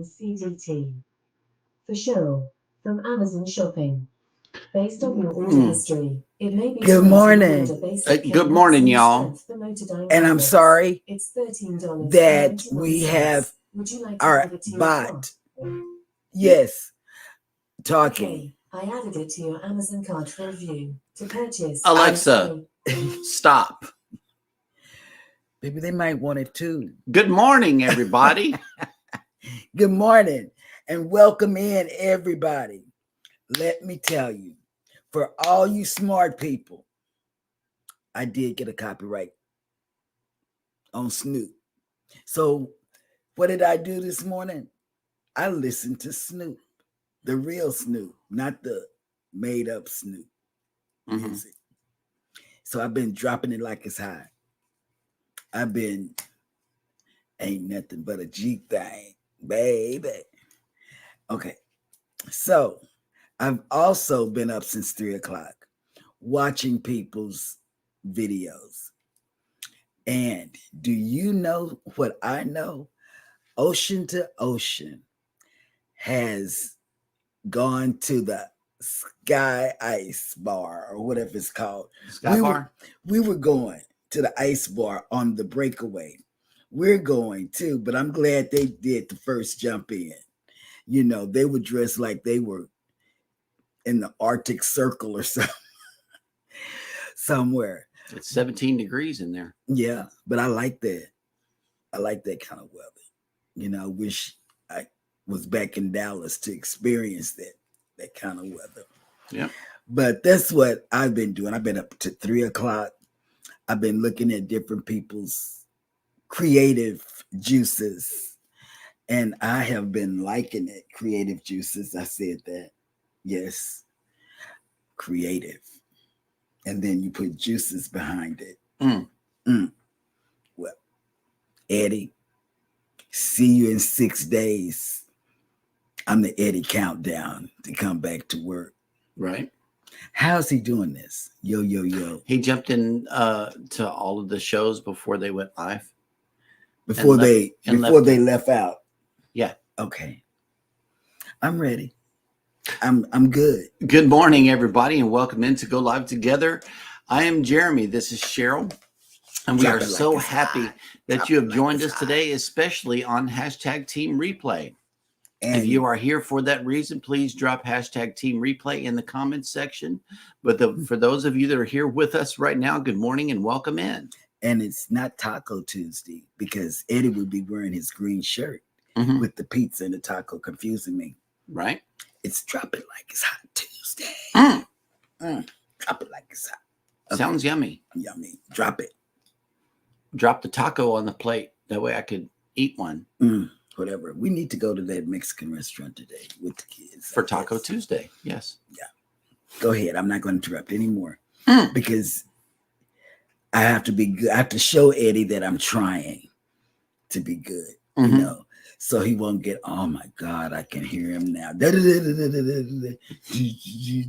CDT. For Cheryl, from Amazon Shopping. Based on your order history, it may be Good morning. Good morning, y'all. And I'm sorry that we have our bot, yes, talking. I added it to your Amazon cart for review to purchase. Alexa, stop. Maybe they might want it too. Good morning, everybody. Good morning and welcome in, everybody. Let me tell you, for all you smart people, I did get a copyright on Snoop. So what did I do this morning? I listened to Snoop, the real Snoop, not the made up Snoop music. So I've been dropping it like it's hot. Ain't nothing but a G thing, baby. Okay. So I've also been up since 3:00 watching people's videos. And do you know what I know? Ocean to Ocean has gone to the Sky Ice Bar or whatever it's called. We were going to the ice bar on the breakaway. We're going too, but I'm glad they did the first jump in. You know, they were dressed like they were in the Arctic Circle or something. Somewhere. It's 17 degrees in there. Yeah, but I like that. I like that kind of weather. You know, I wish I was back in Dallas to experience that kind of weather. Yeah. But that's what I've been doing. I've been up to 3:00. I've been looking at different people's creative juices. And I have been liking it. Creative juices. I said that. Yes. Creative. And then you put juices behind it. Well, Eddie, see you in 6 days. I'm the Eddie countdown to come back to work. Right. How's he doing this? Yo. He jumped in to all of the shows before they went live. Before they left out. Yeah. Okay. I'm ready. I'm good. Good morning, everybody, and welcome in to Go Live Together. I am Jeremy. This is Cheryl, and we are so happy that you have joined us today, especially on hashtag Team Replay. And if you are here for that reason, please drop hashtag Team Replay in the comments section. But for those of you that are here with us right now, good morning and welcome in. And it's not Taco Tuesday because Eddie would be wearing his green shirt with the pizza and the taco, confusing me. Right. It's Drop It Like It's Hot Tuesday. Drop it like it's hot. Okay. Sounds yummy. Yummy. Drop it. Drop the taco on the plate. That way I could eat one. Whatever. We need to go to that Mexican restaurant today with the kids. For Taco Tuesday. Yes. Yeah. Go ahead. I'm not going to interrupt anymore because I have to be good. I have to show Eddie that I'm trying to be good, you know, so he won't get, oh my God, I can hear him now. Yep. He's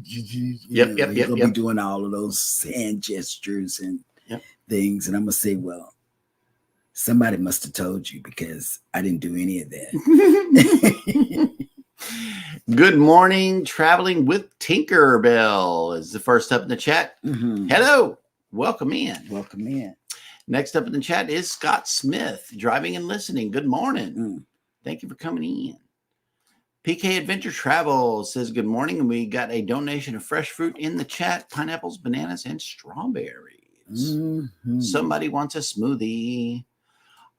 going to be doing all of those hand gestures and things. And I'm going to say, well, somebody must have told you because I didn't do any of that. Good morning. Traveling with Tinkerbell is the first up in the chat. Hello. Welcome in. Welcome in. Next up in the chat is Scott Smith, driving and listening. Good morning. Thank you for coming in. PK Adventure Travel says good morning. And we got a donation of fresh fruit in the chat, pineapples, bananas, and strawberries. Somebody wants a smoothie.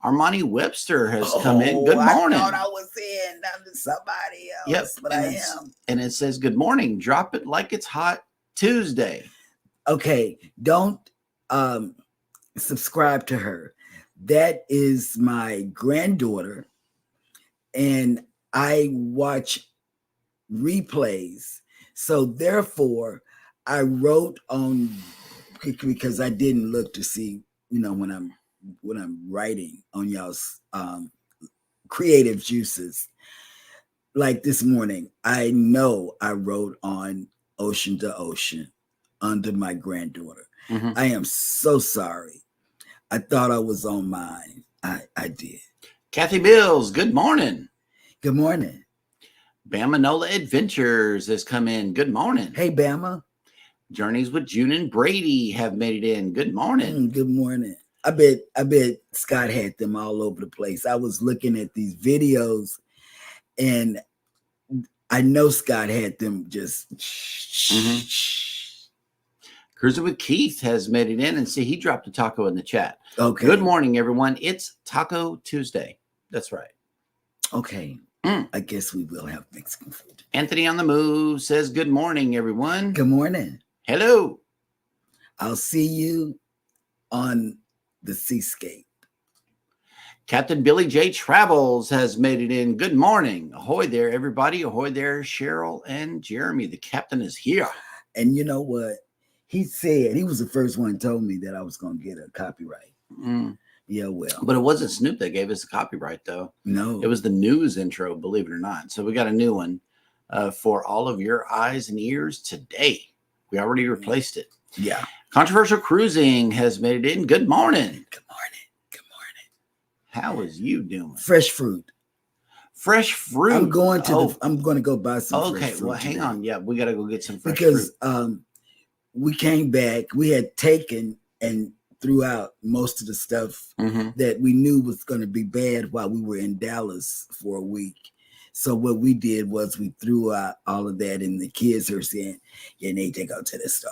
Armani Webster has come in. Good morning. I thought I was in somebody else, but I am. And it says, good morning. Drop it like it's hot Tuesday. Okay, don't subscribe to her. That is my granddaughter, and I watch replays. So therefore, I wrote on because I didn't look to see, you know, when I'm writing on y'all's creative juices. Like this morning, I know I wrote on Ocean to Ocean under my granddaughter. I am so sorry. I thought I was on mine. I did. Kathy Mills, good morning. Good morning. Bamanola Adventures has come in. Good morning. Hey, Bama. Journeys with June and Brady have made it in. Good morning. Good morning. I bet Scott had them all over the place. I was looking at these videos, and I know Scott had them just. Cruising with Keith has made it in, and see, he dropped a taco in the chat. Okay. Good morning, everyone. It's Taco Tuesday. That's right. Okay. I guess we will have Mexican food. Anthony on the Move says, good morning, everyone. Good morning. Hello. I'll see you on the seascape. Captain Billy J. Travels has made it in. Good morning. Ahoy there, everybody. Ahoy there, Cheryl and Jeremy. The captain is here. And you know what? He said, he was the first one who told me that I was going to get a copyright. Yeah, well. But it wasn't Snoop that gave us a copyright, though. No. It was the news intro, believe it or not. So we got a new one for all of your eyes and ears today. We already replaced it. Yeah. Controversial Cruising has made it in. Good morning. Good morning. Good morning. How is you doing? Fresh fruit. Fresh fruit. I'm going to go buy some fresh fruit. Okay, well, hang on. Yeah, we got to go get some fresh fruit. Because we came back. We had taken and threw out most of the stuff that we knew was going to be bad while we were in Dallas for a week. So what we did was we threw out all of that, and the kids are saying, you need to go to the store.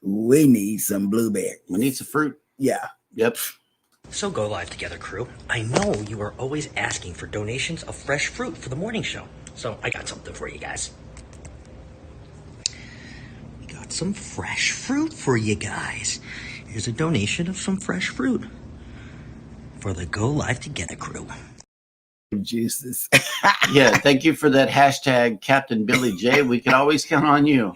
We need some blueberries. We need some fruit. Yeah. Yep. So Go Live Together crew, I know you are always asking for donations of fresh fruit for the morning show. So I got something for you guys. We got some fresh fruit for you guys. Here's a donation of some fresh fruit for the Go Live Together crew. Juices. Yeah, thank you for that hashtag, Captain Billy J. We can always count on you.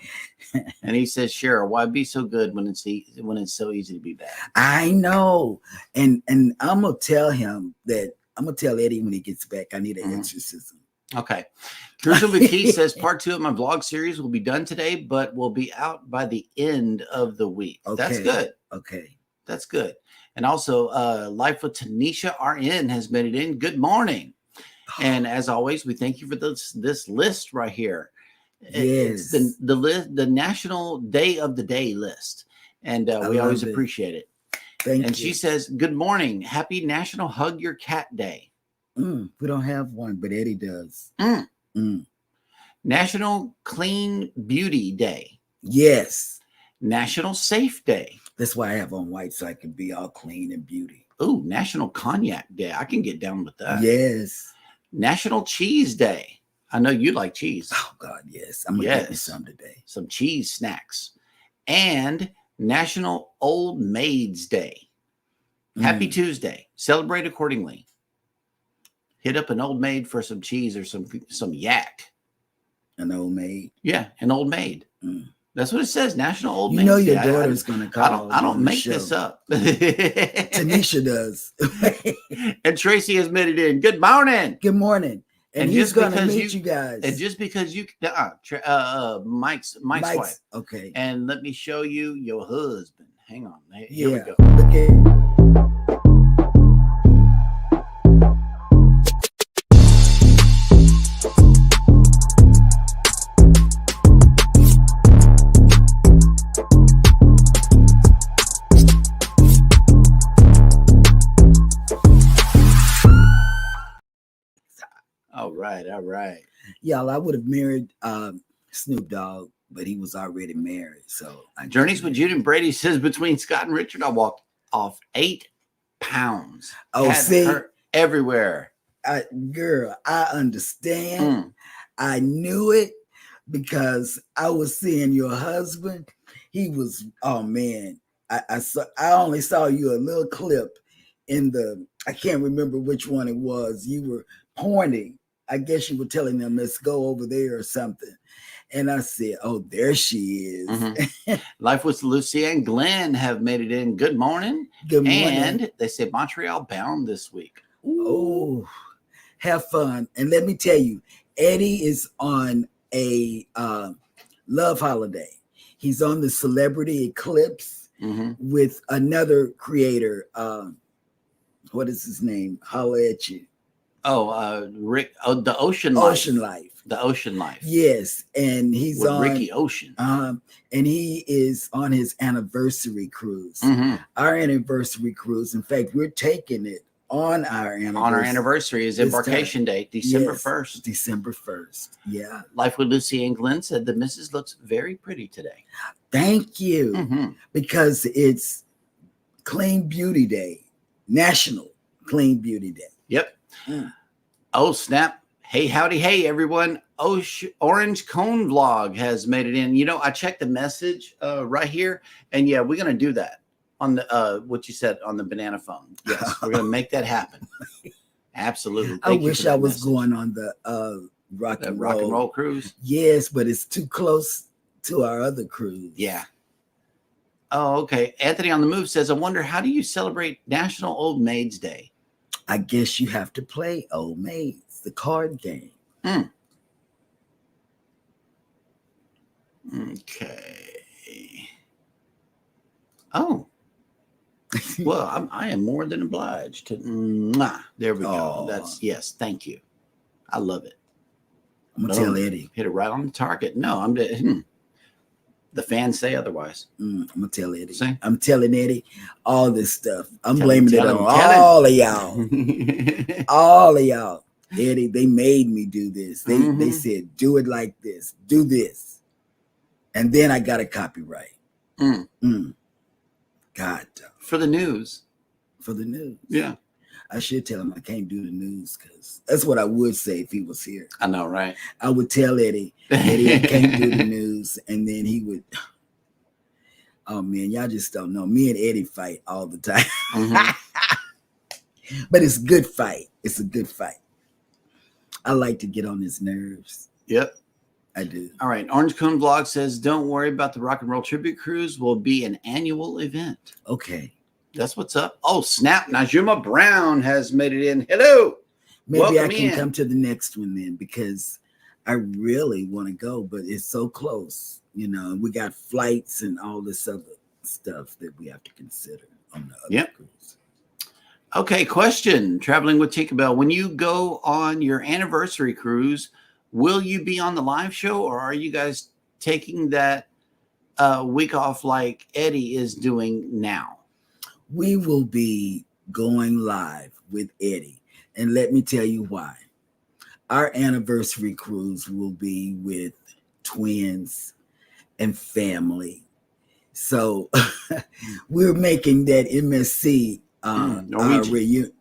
And he says, Cheryl, why be so good when it's so easy to be bad? I know. And I'm going to tell him that, I'm going to tell Eddie when he gets back, I need an exorcism. Okay. Cruising with Keith says part 2 of my vlog series will be done today, but will be out by the end of the week. Okay. That's good. Okay. That's good. And also, Life with Tanisha RN has made it in. Good morning. And as always, we thank you for this list right here. Yes. It's the National Day of the Day list. And we always appreciate it. Thank you. And she says, good morning. Happy National Hug Your Cat Day. We don't have one, but Eddie does. National Clean Beauty Day. Yes. National Safe Day. That's why I have on white, so I can be all clean and beauty. Ooh, National Cognac Day. I can get down with that. Yes. National Cheese Day. I know you like cheese. Oh, God, yes. I'm going to get me some today. Some cheese snacks. And National Old Maids Day. Happy Tuesday. Celebrate accordingly. Hit up an Old Maid for some cheese or some yak. An Old Maid? Yeah, an Old Maid. That's what it says. National Old Maid. You know your daughter's going to call. I don't make this up. Tanisha does. And Tracy has made it in. Good morning. Good morning. And he's going to meet you guys. And just because you, Mike's wife. Okay. And let me show you your husband. Hang on. Here we go. Look at. All right. Y'all, I would have married Snoop Dogg, but he was already married. So Journeys with Jude and Brady says between Scott and Richard, I walked off 8 pounds. Oh, see, hurt everywhere. Girl, I understand. I knew it because I was seeing your husband. He was, oh man, I only saw you a little clip in I can't remember which one it was. You were pointing. I guess you were telling them, let's go over there or something. And I said, oh, there she is. Life with Lucy and Glenn have made it in. Good morning. Good morning. And they said Montreal bound this week. Oh, have fun. And let me tell you, Eddie is on a love holiday. He's on the Celebrity Eclipse with another creator. What is his name? Holla at you. Rick. Oh, the Ocean Life. Ocean Life. The Ocean Life. Yes, and he's with on Ricky Ocean. and he is on his anniversary cruise. Our anniversary cruise. In fact, we're taking it on our anniversary. On our anniversary is embarkation date, December 1st. December 1st. Yeah. Life with Lucy and Glenn said the missus looks very pretty today. Thank you. Because it's Clean Beauty Day, National Clean Beauty Day. Yep. Oh, snap. Hey, howdy, hey, everyone. Orange Cone Vlog has made it in. You know, I checked the message right here, and yeah, we're going to do that on the what you said on the banana phone. Yes, we're going to make that happen. Absolutely. I wish I was going on the rock and roll cruise. Yes, but it's too close to our other cruise. Yeah. Oh, okay. Anthony on the Move says, I wonder, how do you celebrate National Old Maids Day? I guess you have to play Old Maids, the card game. Okay. Oh. Well, I am more than obliged to. There we go. That's yes. Thank you. I love it. I'm gonna tell Eddie. Hit it right on the target. No, I'm. The fans say otherwise. I'm gonna tell Eddie. See? I'm telling Eddie all this stuff. I'm blaming it on all of y'all. All of y'all. Eddie, they made me do this. They said, do it like this. Do this. And then I got a copyright. God. For the news. For the news. Yeah. I should tell him I can't do the news because that's what I would say if he was here. I know, right? I would tell Eddie, I can't do the news. And then he would, oh man, y'all just don't know. Me and Eddie fight all the time. But it's a good fight. It's a good fight. I like to get on his nerves. Yep. I do. All right. Orange Cone Vlog says, don't worry about the Rock and Roll Tribute Cruise. Will be an annual event. Okay. That's what's up. Oh, snap. Najuma Brown has made it in. Hello. Maybe Welcome I can in. come to the next one then because I really want to go, but it's so close. You know, we got flights and all this other stuff that we have to consider on the other cruise. Okay, question. Traveling with Tinkerbell. When you go on your anniversary cruise, will you be on the live show or are you guys taking that week off like Eddie is doing now? We will be going live with Eddie. And let me tell you why. Our anniversary cruise will be with twins and family. So we're making that MSC Norwegian.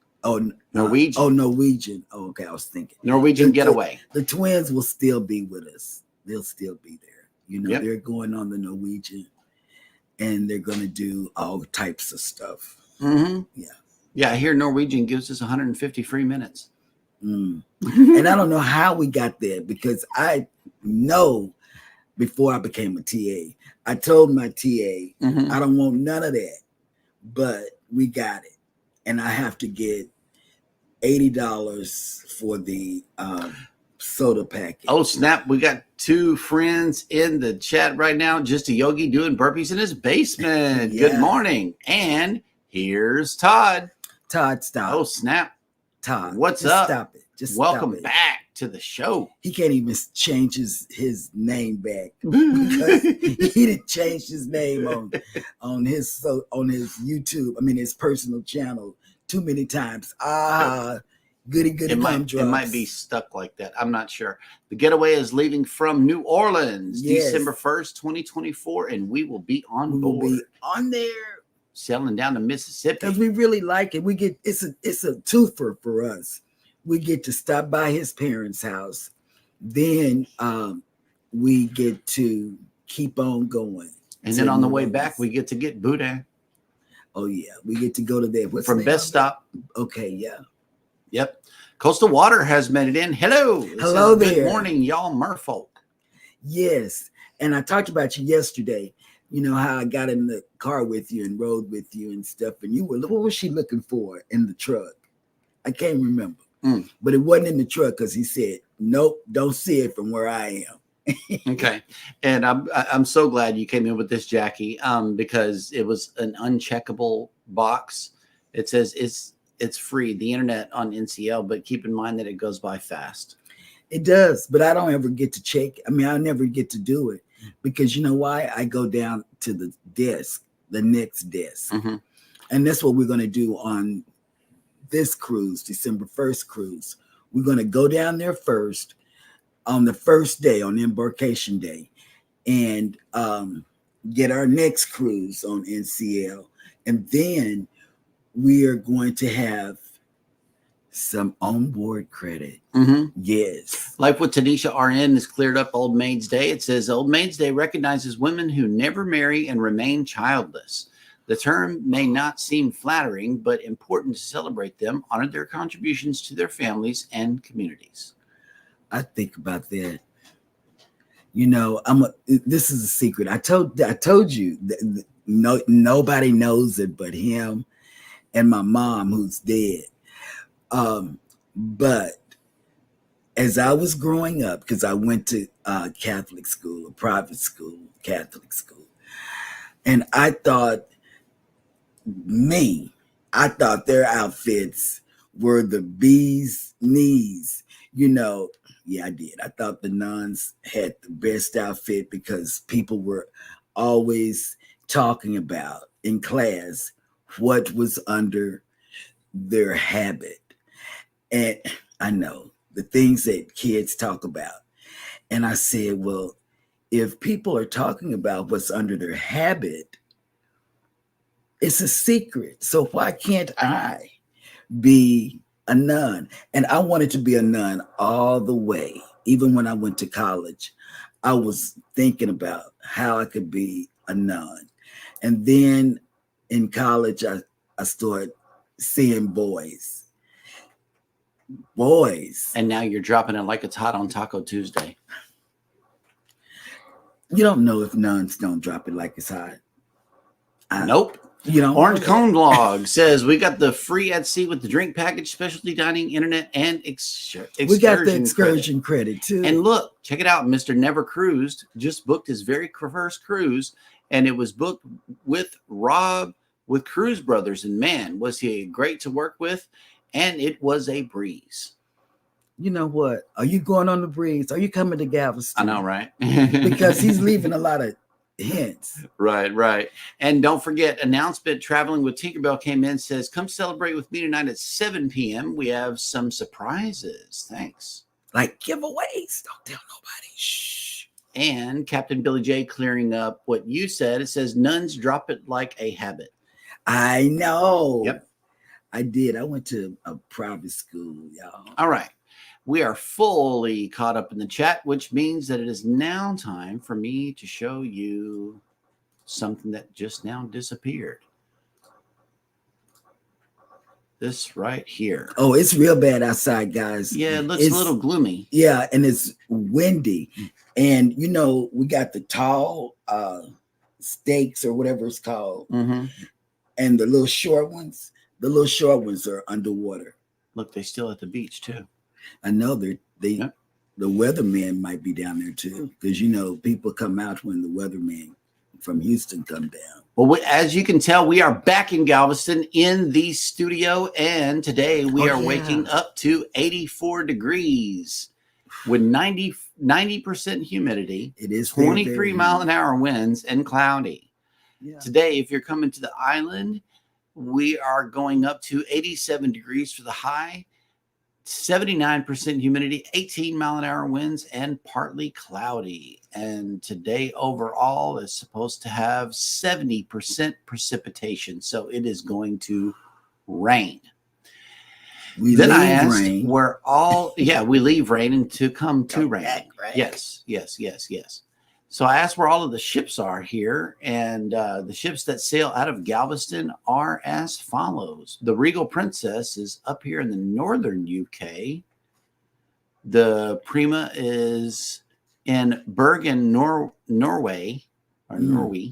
Norwegian. Norwegian. Oh, okay, I was thinking. Norwegian getaway. The twins will still be with us. They'll still be there. You know, they're going on the Norwegian. And they're going to do all types of stuff. Yeah, I hear Norwegian gives us 150 free minutes. And I don't know how we got there because I know before I became a TA, I told my TA, I don't want none of that, but we got it. And I have to get $80 for the soda packet. Oh, snap. We got two friends in the chat right now. Just a yogi doing burpees in his basement. Good morning. And here's Todd. Todd, stop. Oh, snap. Todd. What's just up? Stop it. Just welcome stop it. back to the show. He can't even change his name back because he didn't change his name on his YouTube. I mean his personal channel too many times. Goody gumdrops. It might be stuck like that. I'm not sure. The getaway is leaving from New Orleans, December 1st, 2024, and we will be on board. We'll be on there. Sailing down to Mississippi. Because we really like it. We get it's a twofer for us. We get to stop by his parents' house. Then we get to keep on going. And then on the way back, we get to get Boudin. Oh, yeah. We get to go to there. From Best Stop. Okay, yeah. Yep. Coastal Water has made it in. Hello. Hello there. Good morning, y'all merfolk. Yes. And I talked about you yesterday. You know how I got in the car with you and rode with you and stuff. And you were, what was she looking for in the truck? I can't remember. But it wasn't in the truck because he said, nope, don't see it from where I am. Okay. And I'm so glad you came in with this, Jackie, because it was an uncheckable box. It says, it's free, the internet on NCL, but keep in mind that it goes by fast. It does, but I don't ever get to check. I mean, I never get to do it because you know why? I go down to the desk, the next desk. Mm-hmm. And that's what we're going to do on this cruise, December 1st cruise. We're going to go down there first on the first day, on embarkation day, and get our next cruise on NCL. And then we are going to have some onboard credit. Mm-hmm. Yes. Like with Tanisha RN has cleared up Old Maid's Day. It says Old Maid's Day recognizes women who never marry and remain childless. The term may not seem flattering, but important to celebrate them, honor their contributions to their families and communities. I think about that. You know, this is a secret. I told you that nobody knows it but him and my mom, who's dead. But as I was growing up, because I went to Catholic school, a private school, Catholic school, and I thought their outfits were the bee's knees. You know, yeah, I did. I thought the nuns had the best outfit because people were always talking about in class what was under their habit. And I know the things that kids talk about. And I said, well, if people are talking about what's under their habit, it's a secret. So why can't I be a nun? And I wanted to be a nun all the way. Even when I went to college, I was thinking about how I could be a nun. And then in college, I started seeing boys. And now you're dropping it like it's hot on Taco Tuesday. You don't know if nuns don't drop it like it's hot. Nope. You know, Orange Cone Blog says we got the free at sea with the drink package, specialty dining, internet, and excursion. We got the excursion credit too. And look, check it out. Mr. Never Cruised just booked his very first cruise, and it was booked with Rob with Cruise Brothers. And man, was he great to work with. And it was a breeze. You know what? Are you going on the breeze? Are you coming to Galveston? I know, right? Because he's leaving a lot of hints. Right. And don't forget, announcement traveling with Tinkerbell came in, says, come celebrate with me tonight at 7 p.m. We have some surprises. Thanks. Like giveaways. Don't tell nobody. Shh. And Captain Billy J clearing up what you said. It says, nuns drop it like a habit. I know. Yep. I did. I went to a private school, y'all. All right. We are fully caught up in the chat, which means that it is now time for me to show you something that just now disappeared. This right here. Oh, it's real bad outside, guys. Yeah, it looks a little gloomy. Yeah, and it's windy. And, you know, we got the tall stakes or whatever it's called. Mm-hmm. And the little short ones. The little short ones are underwater. Look, they're still at the beach too. I know the weathermen might be down there too, because you know people come out when the weathermen from Houston come down. Well, as you can tell, we are back in Galveston in the studio, and today we are waking up to 84 degrees with 90% humidity. It is 23 mile an hour winds and cloudy. Yeah. Today, if you're coming to the island, we are going up to 87 degrees for the high, 79% humidity, 18 mile an hour winds, and partly cloudy. And today overall is supposed to have 70% precipitation. So it is going to rain. We leave rain and to come to rain. Back, right? Yes. So I asked where all of the ships are here, and the ships that sail out of Galveston are as follows. The Regal Princess is up here in the northern UK. The Prima is in Bergen, Norway. Then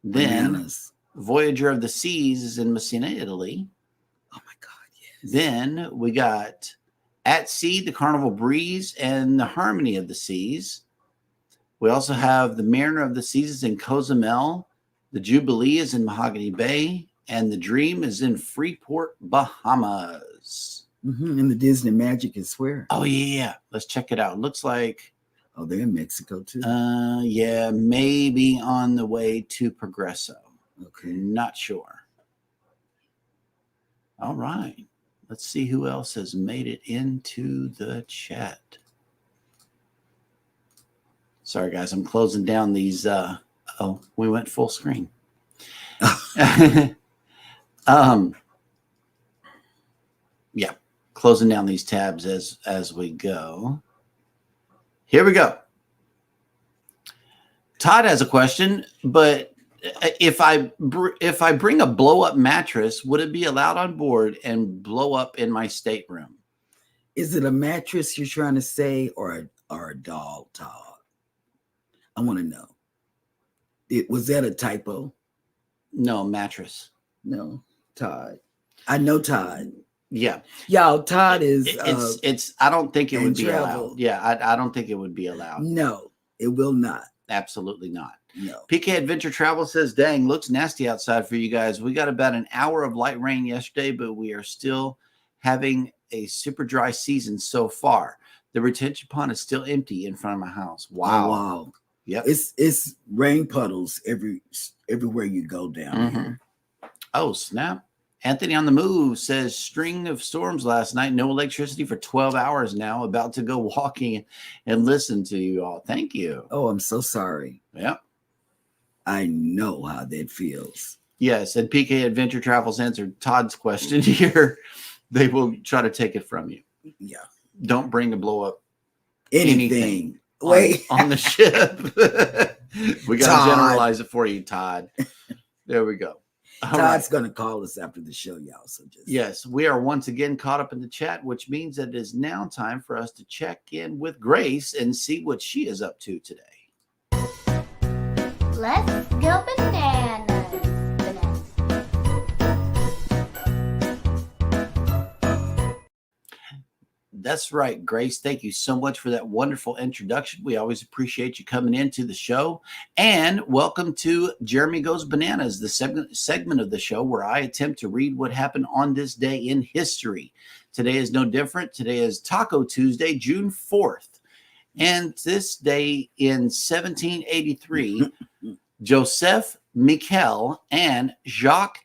Bananas. Voyager of the Seas is in Messina, Italy. Oh my God, yes. Then we got At Sea, the Carnival Breeze, and the Harmony of the Seas. We also have the Mariner of the Seas in Cozumel. The Jubilee is in Mahogany Bay. And the Dream is in Freeport, Bahamas. And the Disney Magic is where? Oh, yeah. Let's check it out. Looks like... Oh, they're in Mexico, too. Yeah, maybe on the way to Progreso. Okay. Not sure. All right. Let's see who else has made it into the chat. Sorry, guys. I'm closing down these. Oh, we went full screen. Yeah, closing down these tabs as we go. Here we go. Todd has a question, but if I bring a blow up mattress, would it be allowed on board and blow up in my stateroom? Is it a mattress you're trying to say, or a doll, Todd? I want to know. Was that a typo? No, mattress. No, Todd. I know Todd. Yeah, y'all. Todd is. It's. I don't think it would be travel. allowed. Yeah, I don't think it would be allowed. No, it will not. Absolutely not. No. PK Adventure Travel says, "Dang, looks nasty outside for you guys. We got about an hour of light rain yesterday, but we are still having a super dry season so far. The retention pond is still empty in front of my house. Wow, Oh, wow. Yep. It's rain puddles everywhere you go down here. Oh, snap. Anthony on the Move says, string of storms last night, no electricity for 12 hours now. About to go walking and listen to you all. Thank you. Oh, I'm so sorry. Yep. I know how that feels. Yes, and PK Adventure Travels answered Todd's question here. They will try to take it from you. Yeah. Don't bring a blow up Anything. on the ship. We got to generalize it for you, Todd. There we go. Todd's going to call us after the show, y'all. So just yes, we are once again caught up in the chat, which means that it is now time for us to check in with Grace and see what she is up to today. Let's go bananas. That's right, Grace. Thank you so much for that wonderful introduction. We always appreciate you coming into the show. And welcome to Jeremy Goes Bananas, the segment of the show where I attempt to read what happened on this day in history. Today is no different. Today is Taco Tuesday, June 4th. And this day in 1783, Joseph Michel and Jacques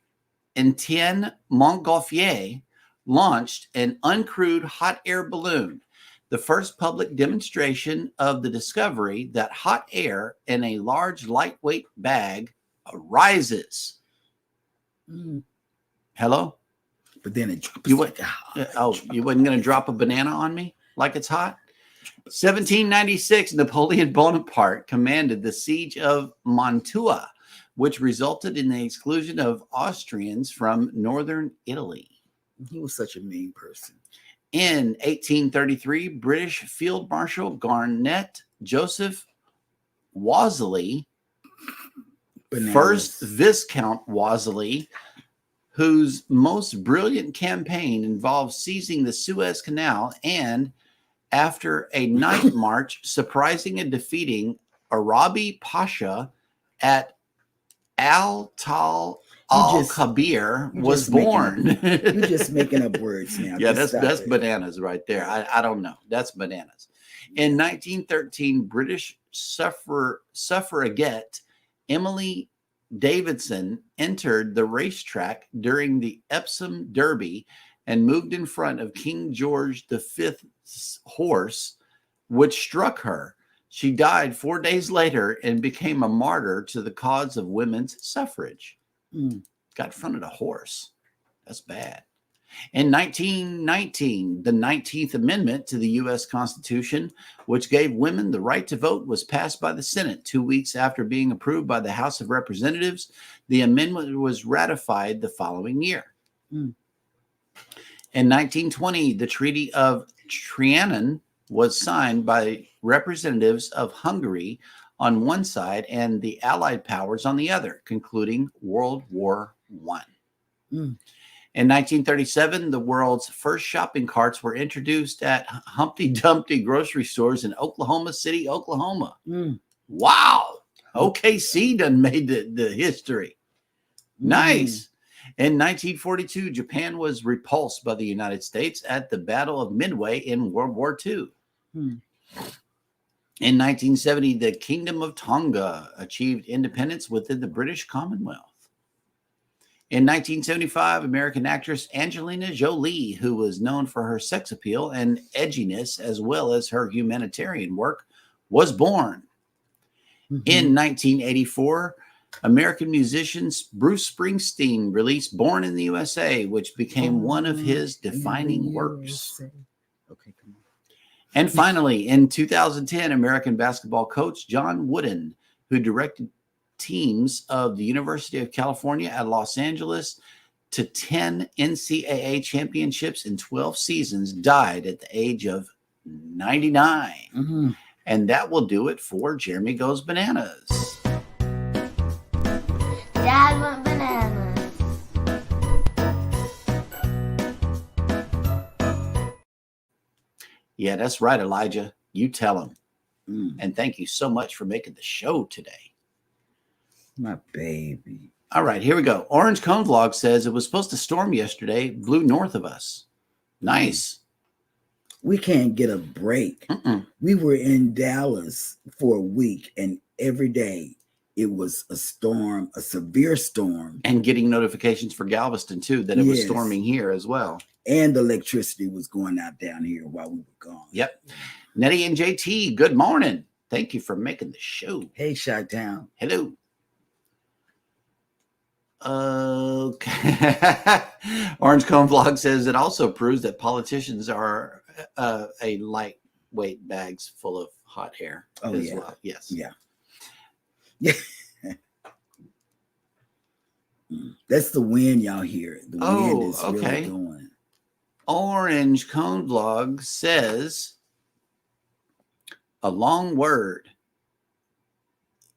Etienne Montgolfier launched an uncrewed hot air balloon, the first public demonstration of the discovery that hot air in a large lightweight bag arises. Hello? But then it You wasn't going to drop a banana on me like it's hot? 1796, Napoleon Bonaparte commanded the siege of Mantua, which resulted in the exclusion of Austrians from northern Italy. He was such a mean person. In 1833, British Field Marshal Garnet Joseph Wolseley, first Viscount Wolseley, whose most brilliant campaign involved seizing the Suez Canal and, after a night march, surprising and defeating Arabi Pasha at Al-Tal Al-Kabir was born. You're just making up words now. Yeah, that's bananas right there. I don't know. That's bananas. In 1913, British suffragette Emily Davidson entered the racetrack during the Epsom Derby and moved in front of King George V's horse, which struck her. She died 4 days later and became a martyr to the cause of women's suffrage. Got in front of a horse. That's bad. In 1919, the 19th Amendment to the U.S. Constitution, which gave women the right to vote, was passed by the Senate 2 weeks after being approved by the House of Representatives. The amendment was ratified the following year. In 1920, the Treaty of Trianon was signed by representatives of Hungary on one side and the Allied powers on the other, concluding World War I. In 1937, the world's first shopping carts were introduced at Humpty Dumpty grocery stores in Oklahoma City, Oklahoma. Wow. OKC done made the history. Nice. In 1942, Japan was repulsed by the United States at the Battle of Midway in World War II. In 1970, the Kingdom of Tonga achieved independence within the British Commonwealth. In 1975, American actress Angelina Jolie, who was known for her sex appeal and edginess as well as her humanitarian work, was born. In 1984, American musician Bruce Springsteen released Born in the USA, which became one of his defining works. Okay, come on. And finally, in 2010, American basketball coach John Wooden, who directed teams of the University of California at Los Angeles to 10 NCAA championships in 12 seasons, died at the age of 99. And that will do it for Jeremy Goes Bananas. Dad went bananas. Yeah, that's right, Elijah. You tell him. And thank you so much for making the show today. My baby. All right, here we go. Orange Cone Vlog says it was supposed to storm yesterday, blew north of us. Nice. We can't get a break. We were in Dallas for a week, and every day it was a storm, a severe storm. And getting notifications for Galveston, too, that it was storming here as well. And the electricity was going out down here while we were gone. Yep. Nettie and JT, good morning. Thank you for making the show. Hey, Chi-Town. Hello. Okay. Orange Cone Vlog says it also proves that politicians are a lightweight bags full of hot air. Oh, as yeah. Well. Yes. Yeah. Yeah. That's the wind y'all hear. The wind is really going. Orange Cone Vlog says a long word.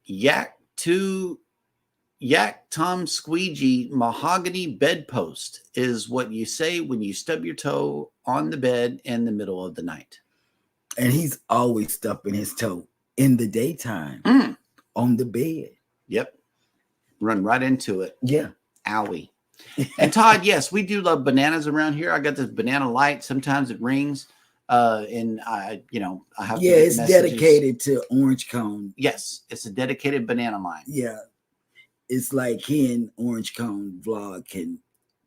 Yak Tom Squeegee mahogany bedpost is what you say when you stub your toe on the bed in the middle of the night. And he's always stubbing his toe in the daytime on the bed. Yep. Run right into it. Yeah. Owie. And Todd, yes, we do love bananas around here. I got this banana light. Sometimes it rings. And I have to get it's messages. dedicated to Orange Cone. Yes, it's a dedicated banana line. Yeah. It's like he and Orange Cone Vlog can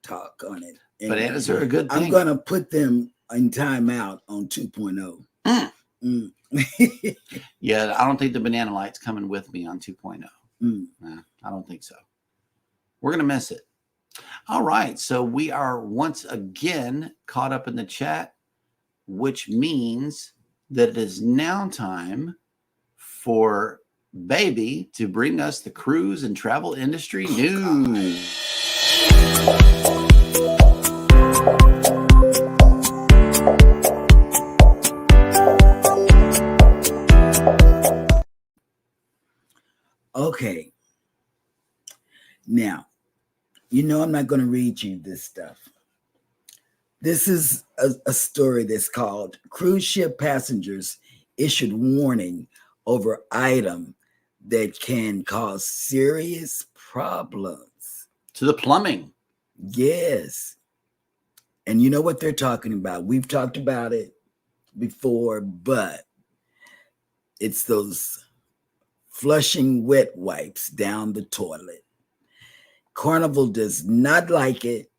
talk on it. And bananas are a good thing. I'm going to put them in timeout on 2.0. Yeah, I don't think the banana light's coming with me on 2.0. Nah, I don't think so. We're going to miss it. All right. So we are once again caught up in the chat, which means that it is now time for Baby to bring us the cruise and travel industry news. Okay. Now, I'm not going to read you this stuff. This is a story that's called Cruise Ship Passengers Issued Warning Over Item That Can Cause Serious Problems. To the plumbing. Yes. And you know what they're talking about. We've talked about it before, but it's those flushing wet wipes down the toilet. Carnival does not like it,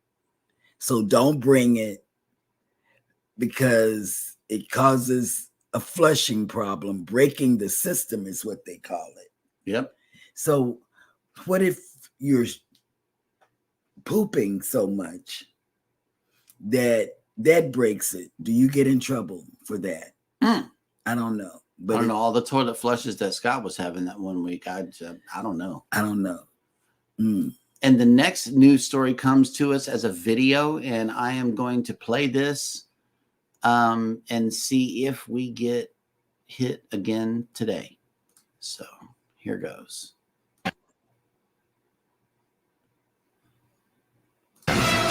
so don't bring it because it causes a flushing problem. Breaking the system is what they call it. Yep. So what if you're pooping so much that breaks it? Do you get in trouble for that? I don't know. But I don't know. All the toilet flushes that Scott was having that one week, I don't know. I don't know. And the next news story comes to us as a video, and I am going to play this and see if we get hit again today. So here goes.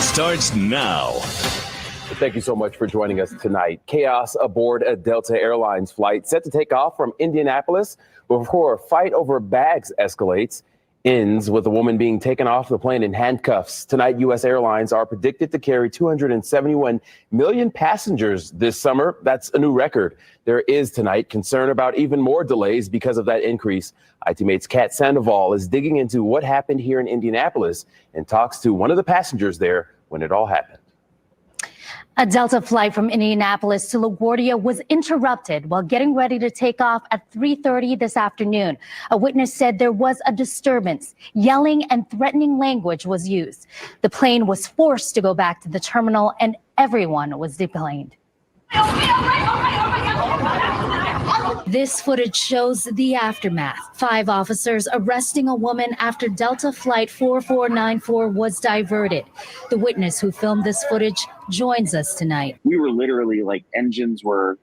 Starts now. Thank you so much for joining us tonight. Chaos aboard a Delta Airlines flight set to take off from Indianapolis before a fight over bags escalates ends with a woman being taken off the plane in handcuffs. Tonight, U.S. airlines are predicted to carry 271 million passengers this summer. That's a new record. There is tonight concern about even more delays because of that increase. ITMate's Kat Sandoval is digging into what happened here in Indianapolis and talks to one of the passengers there when it all happened. A Delta flight from Indianapolis to LaGuardia was interrupted while getting ready to take off at 3:30 this afternoon. A witness said there was a disturbance. Yelling and threatening language was used. The plane was forced to go back to the terminal and everyone was deplaned. This footage shows the aftermath. 5 officers arresting a woman after Delta Flight 4494 was diverted. The witness who filmed this footage joins us tonight. We were literally like engines were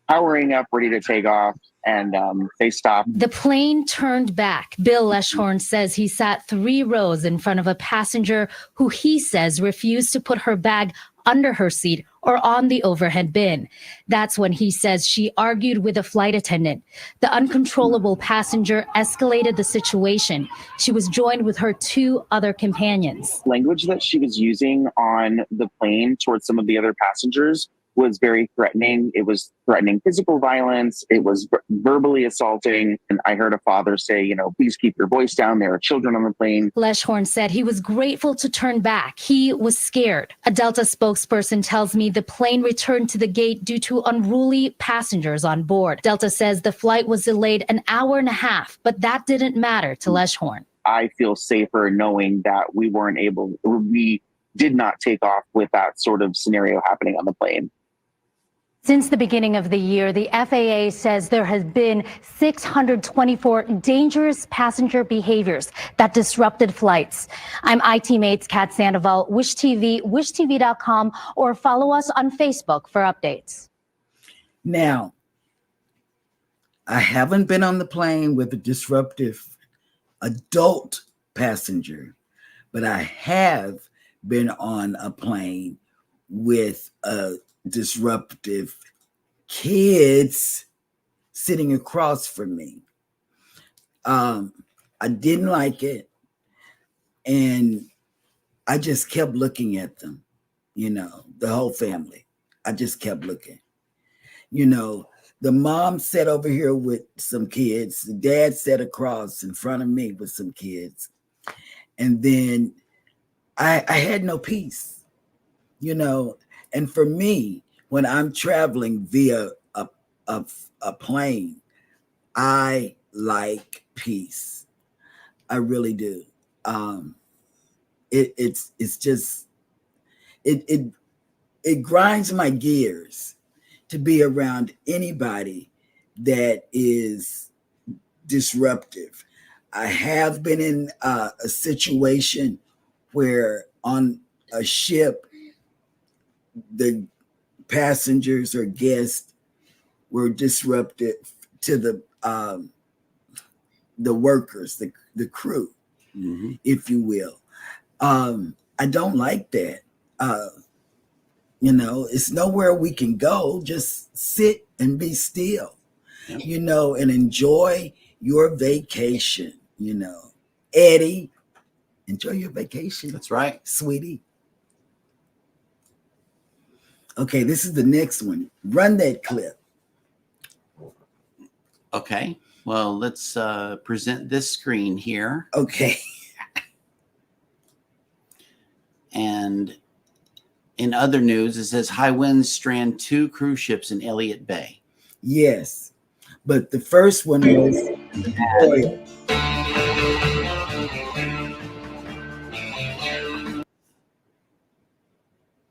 powering up, ready to take off, and they stopped. The plane turned back. Bill Leschhorn says he sat 3 rows in front of a passenger who he says refused to put her bag under her seat or on the overhead bin. That's when he says she argued with a flight attendant. The uncontrollable passenger escalated the situation. She was joined with her 2 other companions. Language that she was using on the plane towards some of the other passengers was very threatening. It was threatening physical violence. It was verbally assaulting. And I heard a father say, please keep your voice down. There are children on the plane. Leschhorn said he was grateful to turn back. He was scared. A Delta spokesperson tells me the plane returned to the gate due to unruly passengers on board. Delta says the flight was delayed an hour and a half, but that didn't matter to Leschhorn. I feel safer knowing that we did not take off with that sort of scenario happening on the plane. Since the beginning of the year, the FAA says there has been 624 dangerous passenger behaviors that disrupted flights. I'm ITMate's Kat Sandoval, Wish TV, wishtv.com, or follow us on Facebook for updates. Now, I haven't been on the plane with a disruptive adult passenger, but I have been on a plane with a disruptive kids sitting across from me. I didn't like it, and I just kept looking at them, the whole family. I just kept looking. The mom sat over here with some kids. The dad sat across in front of me with some kids. And then I had no peace, And for me, when I'm traveling via a plane, I like peace. I really do. It grinds my gears to be around anybody that is disruptive. I have been in a situation where on a ship, the passengers or guests were disruptive to the workers, the crew, if you will. I don't like that. It's nowhere we can go. Just sit and be still, and enjoy your vacation, Eddie, enjoy your vacation. That's right. Sweetie. Okay, this is the next one. Run that clip. Okay. Well, let's present this screen here. Okay. And in other news, it says high winds strand 2 cruise ships in Elliott Bay. Yes. But the first one was oil.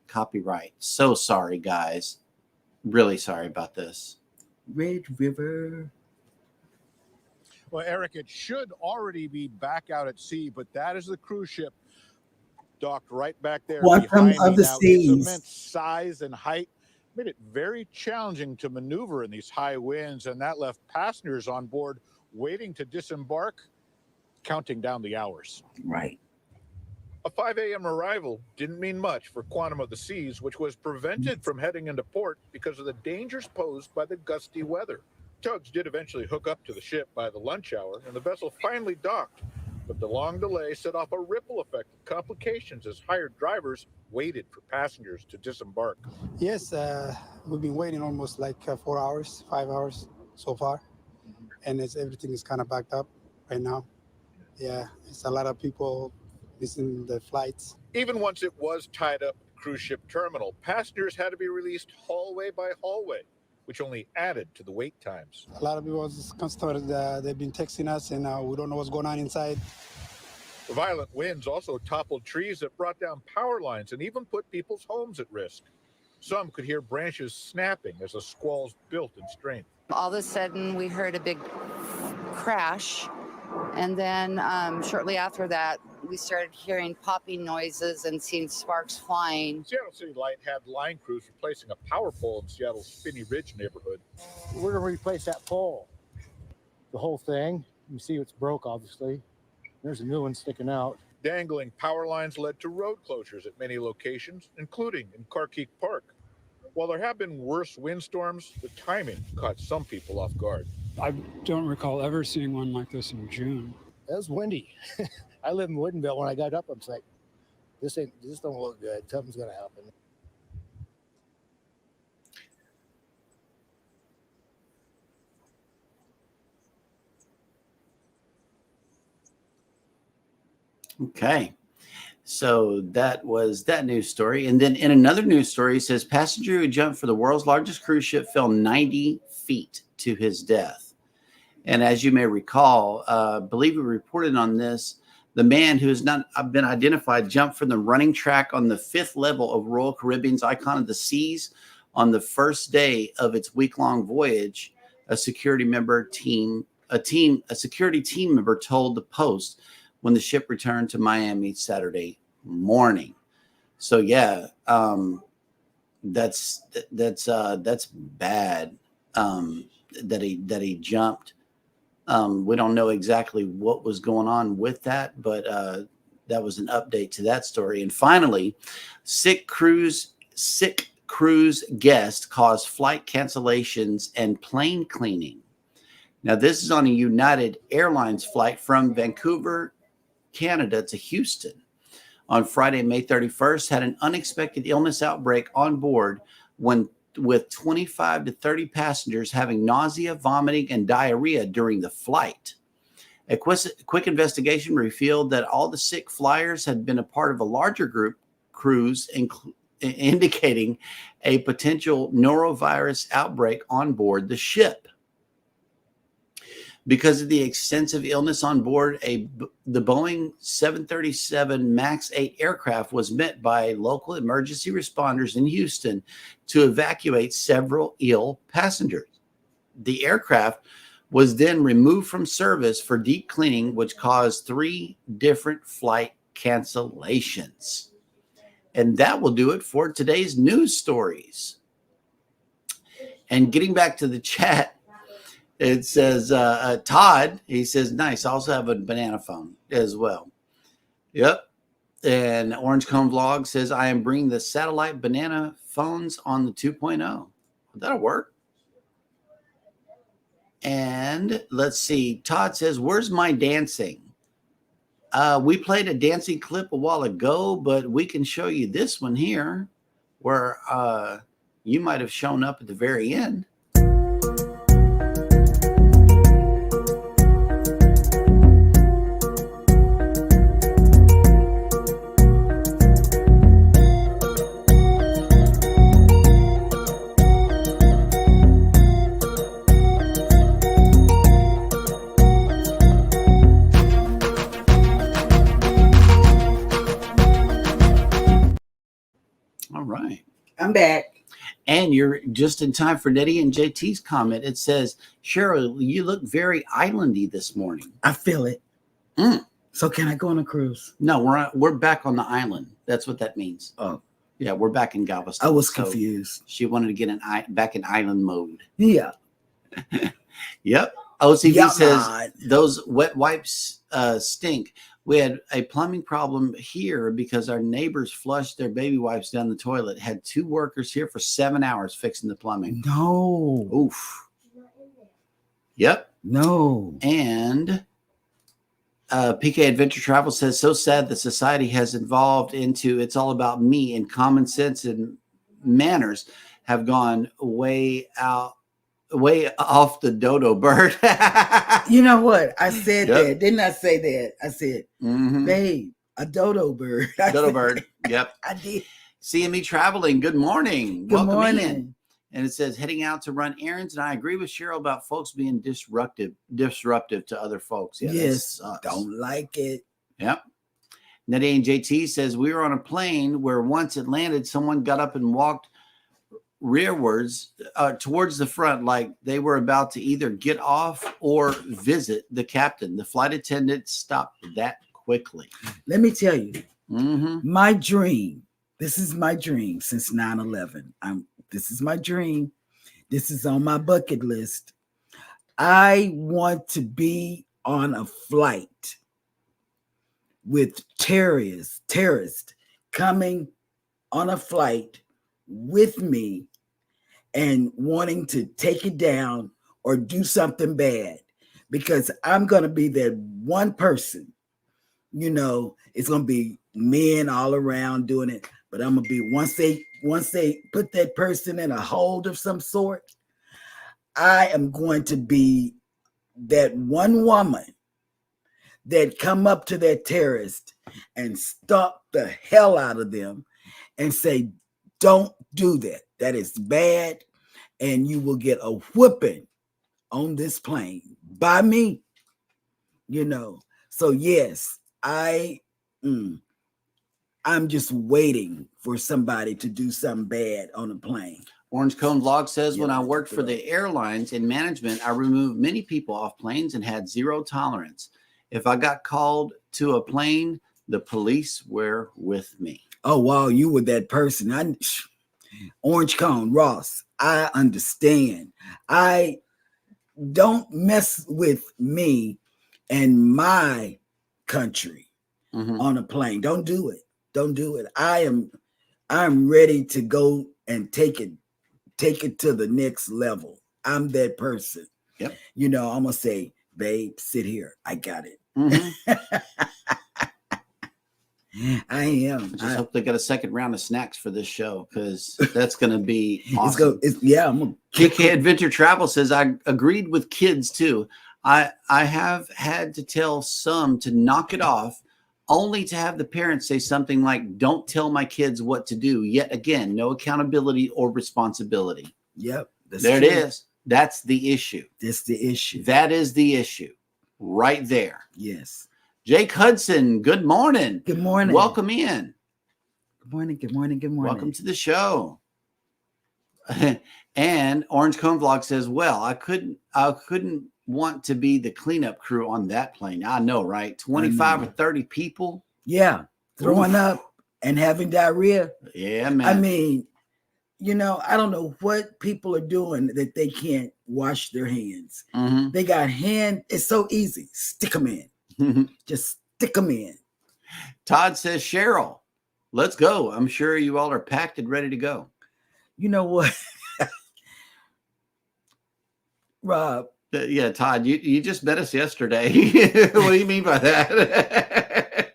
Copyright. So sorry, guys. Really sorry about this. Red River. Well, Eric, it should already be back out at sea, but that is the cruise ship docked right back there Quantum behind of me. the Now, seas. its immense size and height made it very challenging to maneuver in these high winds, and that left passengers on board waiting to disembark, counting down the hours. Right. A 5 a.m. arrival didn't mean much for Quantum of the Seas, which was prevented from heading into port because of the dangers posed by the gusty weather. Tugs did eventually hook up to the ship by the lunch hour, and the vessel finally docked But the long delay set off a ripple effect of complications as hired drivers waited for passengers to disembark. Yes, we've been waiting almost like 4 hours, 5 hours so far. And everything is kind of backed up right now. Yeah, it's a lot of people missing the flights. Even once it was tied up at the cruise ship terminal, passengers had to be released hallway by hallway, which only added to the wait times. A lot of people, customers, they've been texting us, and we don't know what's going on inside. The violent winds also toppled trees that brought down power lines and even put people's homes at risk. Some could hear branches snapping as the squalls built in strength. All of a sudden, we heard a big crash, and then shortly after that, we started hearing popping noises and seeing sparks flying. Seattle City Light had line crews replacing a power pole in Seattle's Spinney Ridge neighborhood. We're going to replace that pole, the whole thing. You see it's broke, obviously. There's a new one sticking out. Dangling power lines led to road closures at many locations, including in Carkeek Park. While there have been worse windstorms, the timing caught some people off guard. I don't recall ever seeing one like this in June. It was windy. I live in Woodinville. When I got up, I was like, this don't look good. Something's going to happen. Okay. So that was that news story. And then in another news story, it says passenger who jumped for the world's largest cruise ship fell 90 feet to his death. And as you may recall, I believe we reported on this, the man who has not been identified jumped from the running track on the 5th level of Royal Caribbean's Icon of the Seas on the first day of its week-long voyage. A security team member told the Post when the ship returned to Miami Saturday morning. So yeah, that's bad. That he jumped. We don't know exactly what was going on with that, but that was an update to that story. And finally, sick cruise guest caused flight cancellations and plane cleaning. Now, this is on a United Airlines flight from Vancouver, Canada to Houston. On Friday, May 31st, had an unexpected illness outbreak on board with 25 to 30 passengers having nausea, vomiting, and diarrhea during the flight. A quick investigation revealed that all the sick flyers had been a part of a larger group cruise, indicating a potential norovirus outbreak on board the ship. Because of the extensive illness on board, the Boeing 737 MAX 8 aircraft was met by local emergency responders in Houston to evacuate several ill passengers. The aircraft was then removed from service for deep cleaning, which caused 3 different flight cancellations. And that will do it for today's news stories. And getting back to the chat, it says, Todd, he says, nice. I also have a banana phone as well. Yep. And Orange Cone Vlog says, I am bringing the satellite banana phones on the 2.0. That'll work. And let's see. Todd says, where's my dancing? We played a dancing clip a while ago, but we can show you this one here where you might have shown up at the very end. All right. I'm back. And you're just in time for Nettie and JT's comment. It says, Cheryl, you look very islandy this morning. I feel it. So can I go on a cruise? No, we're back on the island. That's what that means. Oh. Yeah, we're back in Galveston. I was confused. She wanted to get back in island mode. Yeah. Yep. OCV says those wet wipes stink. We had a plumbing problem here because our neighbors flushed their baby wipes down the toilet. Had 2 workers here for 7 hours fixing the plumbing. No. Oof. Yep. No. And PK Adventure Travel says, so sad that society has evolved into it's all about me, and common sense and manners have gone way off the dodo bird. You know what? I said Yep. that. Didn't I say that? I said, babe, a dodo bird. Dodo bird. Yep. I did. CME Traveling, good morning. Good Welcome morning. in. And it says, heading out to run errands. And I agree with Cheryl about folks being disruptive to other folks. Yeah, yes. Don't like it. Yep. Nadine JT says, we were on a plane where once it landed, someone got up and walked rearwards towards the front, like they were about to either get off or visit the captain. The flight attendant stopped that quickly. Let me tell you, my dream, this is my dream since 9/11. This is my dream. This is on my bucket list. I want to be on a flight with terrorists coming on a flight with me and wanting to take it down or do something bad, because I'm going to be that one person. You know, it's going to be men all around doing it, but I'm going to be, once they put that person in a hold of some sort, I am going to be that one woman that come up to that terrorist and stomp the hell out of them and say, don't do that. That is bad, and you will get a whooping on this plane by me. You know, so yes, I'm just waiting for somebody to do something bad on a plane. Orange Cone Vlog says, when I worked for the airlines in management, I removed many people off planes and had zero tolerance. If I got called to a plane, the police were with me. Oh, wow, you were that person. Orange Cone, Ross, I understand. I don't mess with me and my country on a plane. Don't do it. Don't do it. I'm ready to go and take it to the next level. I'm that person. Yep. You know, I'm gonna say, babe, sit here. I got it. I am. I just hope they got a second round of snacks for this show, because that's going to be awesome. I'm gonna KK Adventure Travel says, I agreed with kids too. I have had to tell some to knock it off, only to have the parents say something like, don't tell my kids what to do. Yet again, no accountability or responsibility. Yep. There it is. That's the issue. That's the issue. That is the issue right there. Yes. Jake Hudson, good morning. Good morning. Welcome in. Good morning. Good morning. Good morning. Welcome to the show. And Orange Cone Vlog says, well, I couldn't want to be the cleanup crew on that plane. I know, right? 25 or 30 people. Yeah. Throwing up and having diarrhea. Yeah, man. I mean, you know, I don't know what people are doing that they can't wash their hands. They got it's so easy. Stick them in. Just stick them in. Todd says, Cheryl, let's go. I'm sure you all are packed and ready to go. You know what? Rob. Yeah, Todd, you just met us yesterday. What do you mean by that?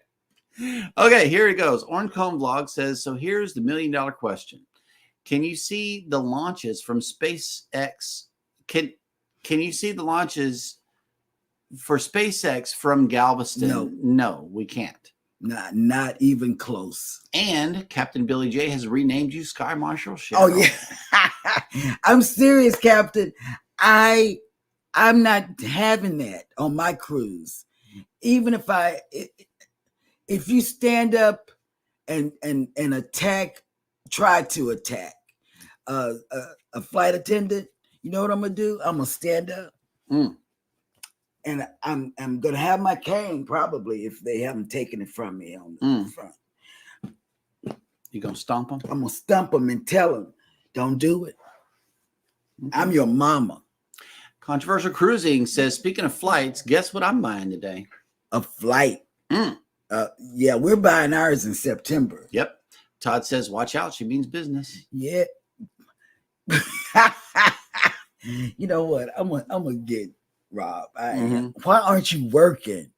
Okay, here it goes. Orange Cone Vlog says, so here's the $1 million question. Can you see the launches from SpaceX? Can you see the launches for SpaceX from Galveston? No, we can't. Not even close. And Captain Billy J has renamed you Sky Marshal Cheryl. Oh yeah. I'm serious, Captain. I'm not having that on my cruise. Even if you stand up and attack, try to attack a flight attendant, you know what I'm gonna do? I'm gonna stand up. And I'm gonna have my cane probably if they haven't taken it from me on the front. You gonna stomp them? I'm gonna stomp them and tell them, don't do it. I'm your mama. Controversial Cruising says, speaking of flights, guess what I'm buying today? A flight. Yeah, we're buying ours in September. Yep. Todd says, watch out. She means business. Yeah. You know what? I'm gonna get Rob. Why aren't you working?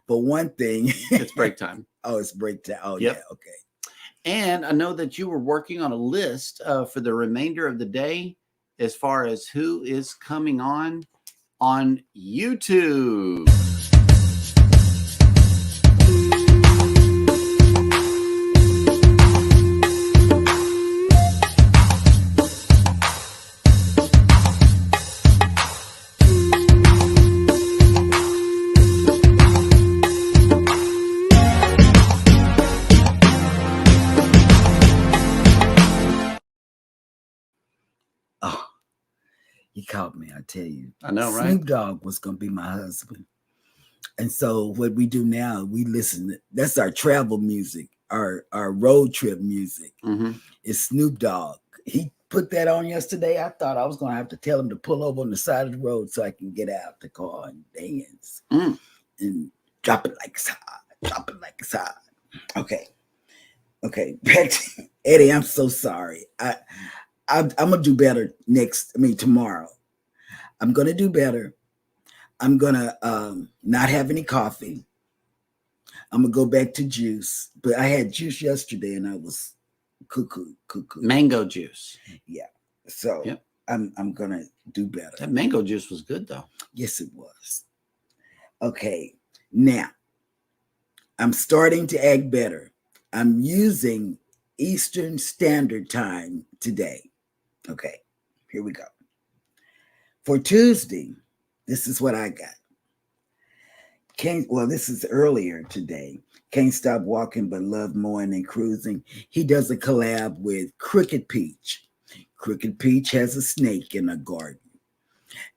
But one thing, It's break time. Oh, it's break time. Oh, Yep. yeah. Okay. And I know that you were working on a list for the remainder of the day as far as who is coming on YouTube. Oh, he caught me, I tell you. I know, right? Snoop Dogg was going to be my husband. And so what we do now, we listen. That's our travel music, our road trip music. It's Snoop Dogg. He put that on yesterday. I thought I was going to have to tell him to pull over on the side of the road so I can get out the car and dance and drop it like it's hot. Drop it like it's hot. Okay. Back to Eddie. I'm so sorry. I'm gonna do better tomorrow. I'm gonna do better. I'm gonna not have any coffee. I'm gonna go back to juice. But I had juice yesterday and I was cuckoo. Mango juice. Yeah. So I'm gonna do better. That mango juice was good though. Yes, it was. Okay. Now I'm starting to act better. I'm using Eastern Standard Time today. Okay, here we go. For Tuesday, this is what I got. This is earlier today. Can't Stop Walking But Love Mowing and Cruising. He does a collab with Crooked Peach. Crooked Peach has a snake in her garden.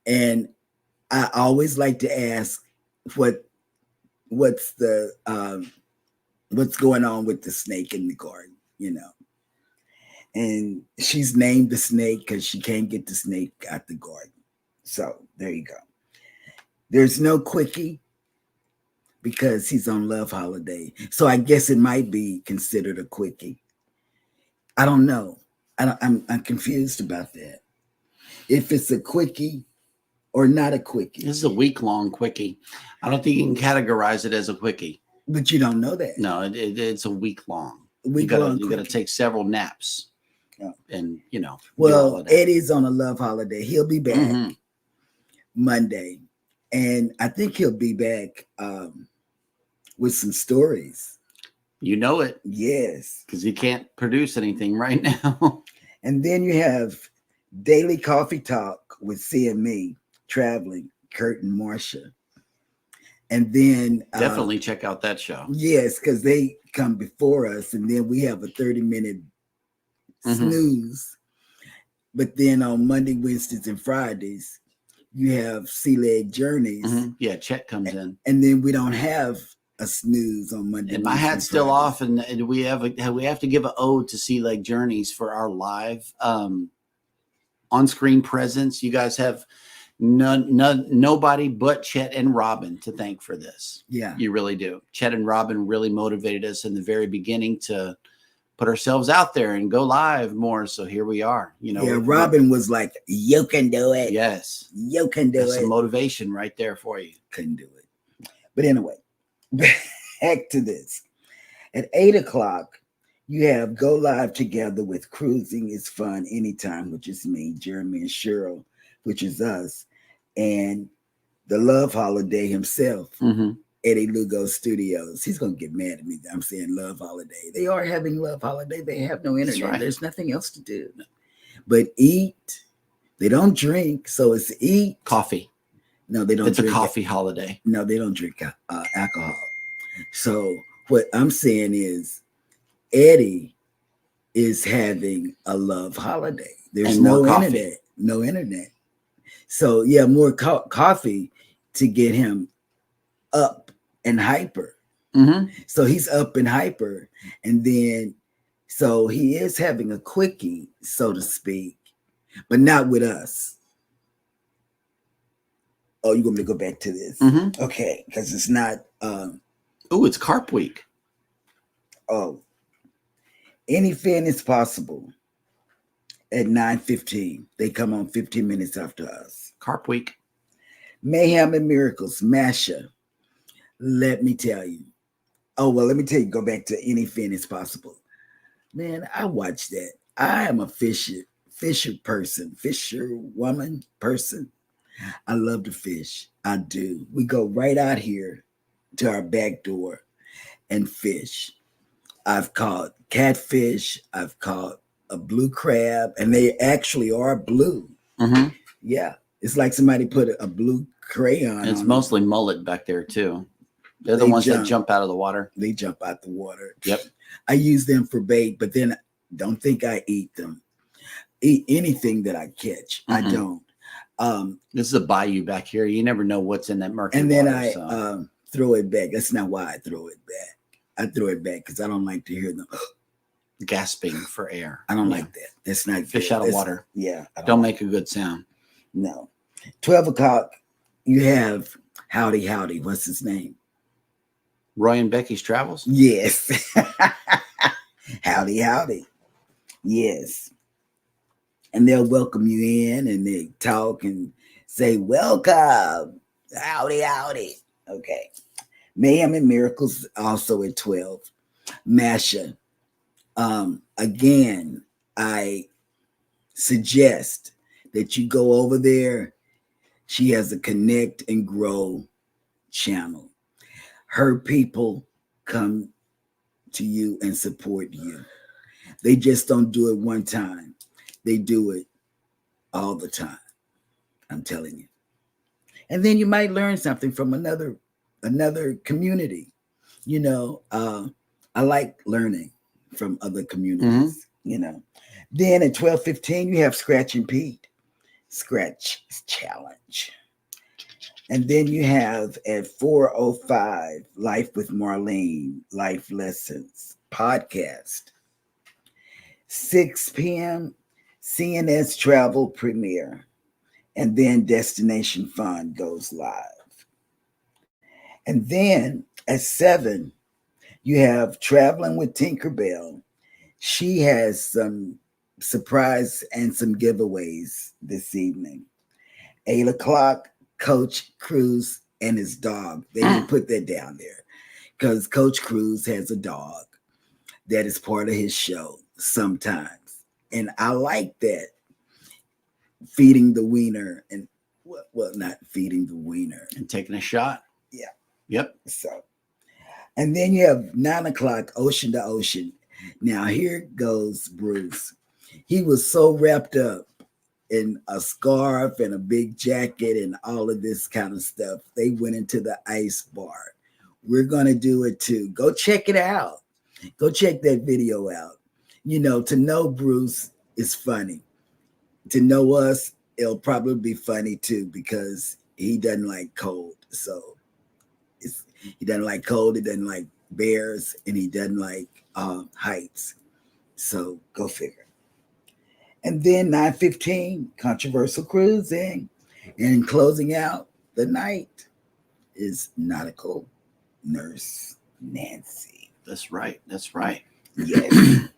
And I always like to ask what's going on with the snake in the garden, And she's named the snake because she can't get the snake out the garden. So there you go. There's no quickie because he's on Love Holiday. So I guess it might be considered a quickie. I don't know. I'm confused about that. If it's a quickie or not a quickie. This is a week-long quickie. I don't think you can categorize it as a quickie. But you don't know that. No, it's a week-long. You Week-long got to take several naps. And well, Eddie's on a Love Holiday. He'll be back Monday, and I think he'll be back with some stories. You know it, yes, because he can't produce anything right now. And then you have Daily Coffee Talk with CME traveling, Kurt and Marcia, and then definitely check out that show. Yes, because they come before us, and then we have a 30-minute snooze. But then on Monday, Wednesdays, and Fridays, you have Sea Leg Journeys. Yeah, Chet comes in, and then we don't have a snooze on Monday. And my hat's still off, and we have to give an ode to Sea Leg Journeys for our live on-screen presence. You guys have nobody but Chet and Robin to thank for this. Yeah, you really do. Chet and Robin really motivated us in the very beginning to put ourselves out there and go live more. So here we are. Robin was like, "You can do it." Yes, you can do it. That's some motivation right there for you. Couldn't do it. But anyway, back to this. At 8:00, you have Go Live Together with Cruising is Fun Anytime, which is me, Jeremy and Sheryl, which is us, and the Love Holiday himself, Eddie Lugo Studios. He's going to get mad at me that I'm saying Love Holiday. They are having Love Holiday. They have no internet. Right. There's nothing else to do but eat. They don't drink, so it's eat. Coffee. No, they don't. It's a coffee holiday. No, they don't drink alcohol. So what I'm saying is Eddie is having a Love Holiday. There's no internet. No internet. So yeah, more coffee to get him up and hyper. So he's up and hyper, and then so he is having a quickie, so to speak, but not with us. Oh, you want me to go back to this? Okay, because it's not. It's Carp Week. Oh, Anything is Possible at 9:15. They come on 15 minutes after us. Carp Week. Mayhem and Miracles, Masha. Let me tell you. Oh, well, let me tell you, go back to anything is possible. Man, I watch that. I am a fisher woman person. I love to fish. I do. We go right out here to our back door and fish. I've caught catfish. I've caught a blue crab, and they actually are blue. Mm-hmm. Yeah. It's like somebody put a blue crayon And it's on mostly them. mullet back there, too. They're the ones that jump out of the water. They jump out the water. Yep. I use them for bait, but then don't think I eat them. Eat anything that I catch. I don't. This is a bayou back here. You never know what's in that murky and then water. I throw it back. That's not why I throw it back. I throw it back because I don't like to hear them gasping for air. I don't like that. That's not fish good. out of water. Yeah. Don't make a good sound. No. 12 o'clock, you have Howdy Howdy. What's his name? Roy and Becky's Travels? Yes. Howdy Howdy. Yes. And they'll welcome you in and they talk and say, welcome. Howdy Howdy. Okay. Mayhem and Miracles also at 12. Masha. Again, I suggest that you go over there. She has a Connect and Grow channel. Her people come to you and support you. They just don't do it one time. They do it all the time. I'm telling you. And then you might learn something from another community. You know, I like learning from other communities, you know. Then at 12:15, you have Scratch and Pete. Scratch Challenge. And then you have at 4:05, Life with Marlene, Life Lessons podcast. 6 p.m., CNS Travel Premiere. And then Destination Fun goes live. And then at 7, you have Traveling with Tinkerbell. She has some surprise and some giveaways this evening. 8 o'clock, Coach Cruise and his dog. They didn't put that down there because Coach Cruise has a dog that is part of his show sometimes. And I like that. Feeding the wiener and, well, not feeding the wiener. And taking a shot. Yeah. Yep. So, and then you have 9 o'clock, Ocean to Ocean. Now here goes Bruce. He was so wrapped up in a scarf and a big jacket and all of this kind of stuff. They went into the ice bar. We're going to do it too. Go check it out. Go check that video out. You know, to know Bruce is funny. To know us, it'll probably be funny too because he doesn't like cold. So he doesn't like cold. He doesn't like bears, and he doesn't like heights. So go figure. And then 9:15, controversial cruising, and closing out the night is nautical nurse Nancy. That's right. That's right. Yes.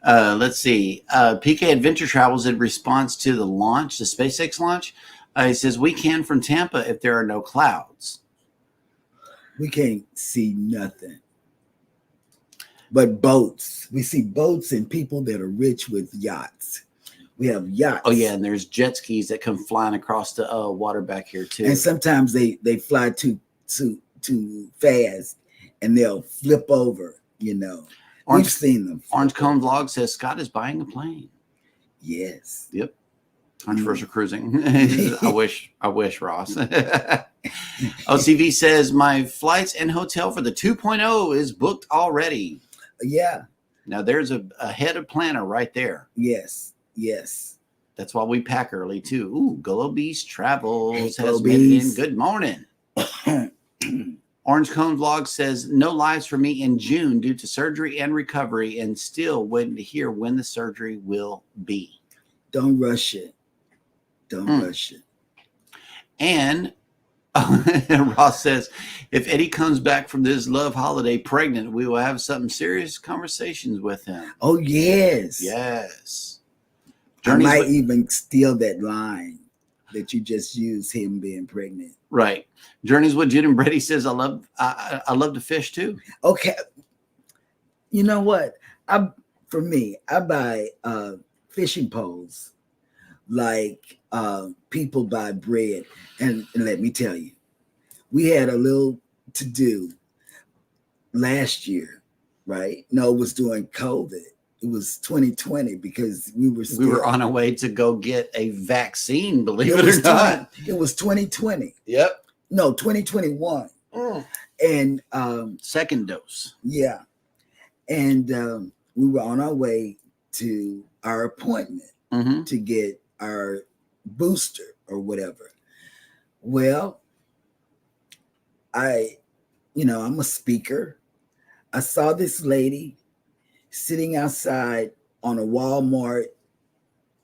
Let's see. PK Adventure Travels in response to the launch, the SpaceX launch. He says, we can from Tampa if there are no clouds. We can't see nothing but boats. We see boats and people that are rich with yachts. We have yachts. Oh, yeah. And there's jet skis that come flying across the water back here, too. And sometimes they fly too fast and they'll flip over, you know. We've seen them. Orange Cone Vlog says Scott is buying a plane. Yes. Yep. Controversial cruising. I wish, Ross. OCV says my flights and hotel for the 2.0 is booked already. Yeah. Now there's a head of planner right there. Yes. Yes. That's why we pack early too. Ooh, Gullo Beast Travels Hey, has made it in. Good morning. Orange Cone Vlog says no lives for me in June due to surgery and recovery, and still waiting to hear when the surgery will be. Don't rush it. Don't rush it. And Ross says, if Eddie comes back from this love holiday pregnant, we will have some serious conversations with him. Oh, yes. Yes. I might even steal that line that you just used, him being pregnant. Right. Journeys with Jude and Brady says, I love to fish too. Okay. You know what? For me, I buy fishing poles like people buy bread. And let me tell you, we had a little to do last year, right? No, it was during COVID. It was 2020 because we were on our way to go get a vaccine, believe it or not. It was 2020. Yep. No, 2021. And second dose. Yeah. And we were on our way to our appointment to get our booster or whatever. Well, I'm a speaker. I saw this lady sitting outside on a Walmart.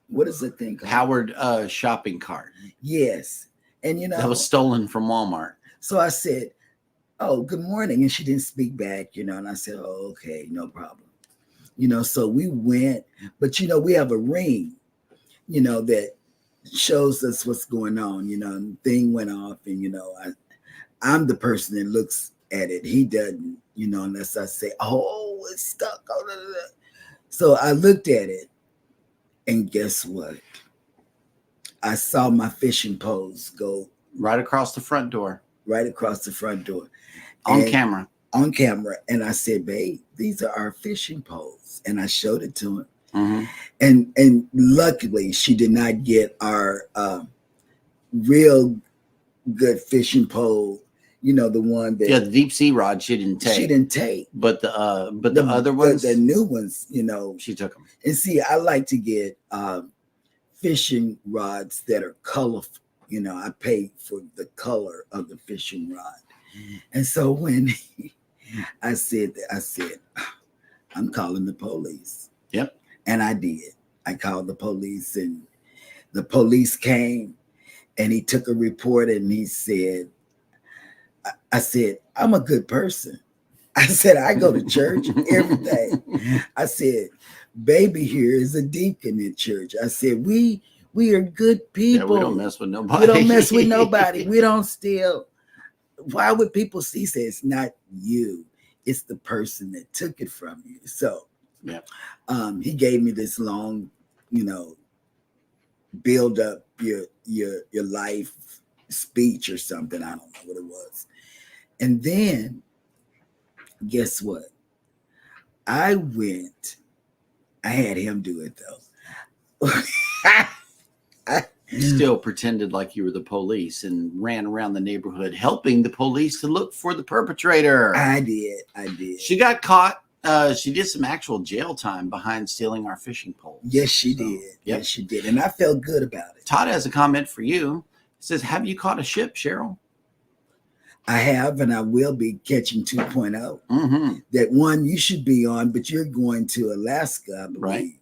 What is the thing called? Howard shopping cart. Yes. And that was stolen from Walmart. So I said, "Oh, good morning." And she didn't speak back, and I said, "Oh, okay, no problem." So we went, but we have a ring, that shows us what's going on, and the thing went off, and I'm the person that looks at it. He doesn't, unless I say, "Oh, it's stuck." So I looked at it, and guess what? I saw my fishing poles go right across the front door. Right across the front door. On camera. On camera. And I said, "Babe, these are our fishing poles." And I showed it to him. And luckily she did not get our real good fishing pole, the one that the deep sea rod she didn't take. She didn't take. But the other ones, the new ones, she took them. And see, I like to get fishing rods that are colorful. I pay for the color of the fishing rod. And so when I said, "I'm calling the police." Yep. And I did. I called the police, and the police came, and he took a report, and he said, I said, "I'm a good person." I said, "I go to church every day." I said, "Baby here is a deacon in church." I said, we are good people. Yeah, we don't mess with nobody. We don't mess with nobody. We don't steal. Why would people see? Say it's not you. It's the person that took it from you. So yeah. He gave me this long, build up your life speech or something. I don't know what it was. And then guess what? I had him do it though. You still pretended like you were the police and ran around the neighborhood helping the police to look for the perpetrator. I did. She got caught. She did some actual jail time behind stealing our fishing poles. Yes, she did. Yep. Yes, she did. And I felt good about it. Todd has a comment for you. It says, "Have you caught a ship, Sheryl?" I have, and I will be catching 2.0. That one you should be on, but you're going to Alaska, I believe. Right.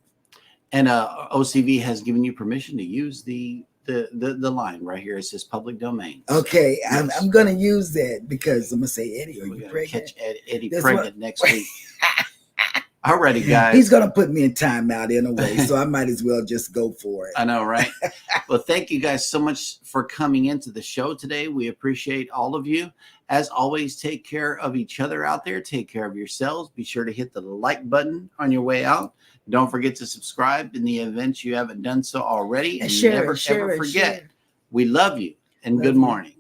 And OCV has given you permission to use the line right here. It says public domain. Okay, yes. I'm going to use that because I'm going to say, "Eddie, are you pregnant?" Catch Eddie pregnant next week. Alrighty, guys. He's going to put me in timeout anyway, so I might as well just go for it. I know, right? Well, thank you guys so much for coming into the show today. We appreciate all of you. As always, take care of each other out there. Take care of yourselves. Be sure to hit the like button on your way out. Don't forget to subscribe in the event you haven't done so already. And never, ever forget, we love you and good morning.